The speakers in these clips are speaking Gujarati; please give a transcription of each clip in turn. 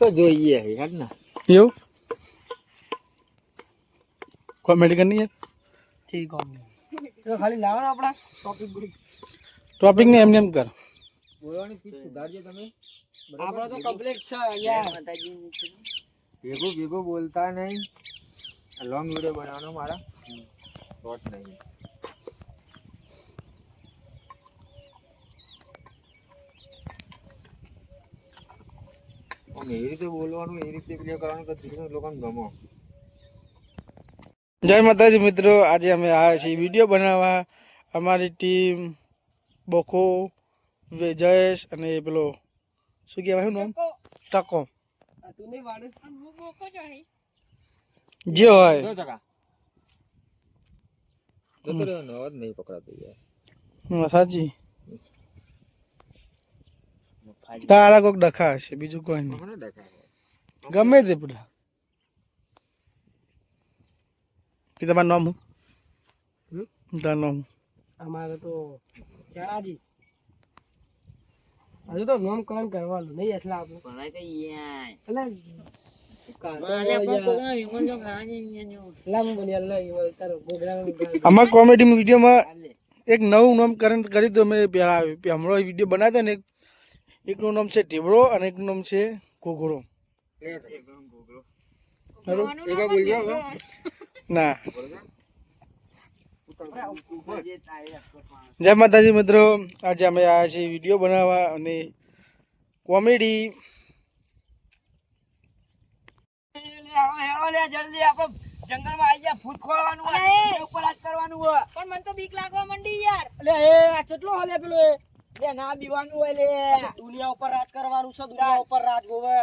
તો જોઈએ યાર ને એવું કોમેડી કરनी है ठीक है तो खाली लाओ ना अपना टॉपिक ने एम कर બોલવાની સ્પીચ સુધારજો તમે આપણે તો કમ્પ્લીટ છે યાર ભેગું ભેગું બોલતા નહીં લોંગ વિડિયો બનાવવાનો મારા શોર્ટ નહીં એ રીતે બોલવાનું એ રીતે વિડિયો કરવાનું કે દીકરીને લોકોને ગમો જય માતાજી મિત્રો આજે અમે આવ્યા છીએ વિડીયો બનાવવા અમારી ટીમ બોકો જયેશ અને પેલો શું કહેવાય નામ ટકો તું નહીં વાડે જે હોય જો જગા જતો રહ્યો ને અવાજ નહીં પકડાતો યાર સાચી તારા કોઈક ડખા હશે બીજું કોઈ નહીં મને દેખાય ગમે તે પેલા કે તમારું નામ હું તારું નામ અમારે તો ચણાજી હજુ તો નામ કામ કરવાનું નહીં એટલા આપણે ભણાય કે યાર એટલે અમારા કોમેડી વિડીયોમાં એક નવું નામ કરી દો મેં પહેલા હમણાં વિડીયો બનાવ્યો ને એકનું નામ છે ઢીબડો અને એકનું નામ છે ઘોઘરો ના જય માતાજી મિત્રો આજે અમે આવ્યા છીએ વિડીયો બનાવવા અને કોમેડી જલ્દી આપણે જંગલમાં આવી ગયા ભૂત ખોળવાનું હોય ઉપર હાથ કરવાનું હોય પણ મને તો બીક લાગવા માંડી યાર એટલે એ આ કેટલો હલે પેલો એ ના બીવાનું હોય લે દુનિયા ઉપર રાજ કરવાનું છે દુનિયા ઉપર રાજ હોવે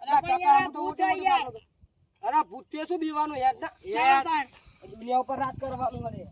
અરે ભૂત યાર અરે ભૂત તે શું બીવાનું યાર દુનિયા ઉપર રાજ કરવાનું હોય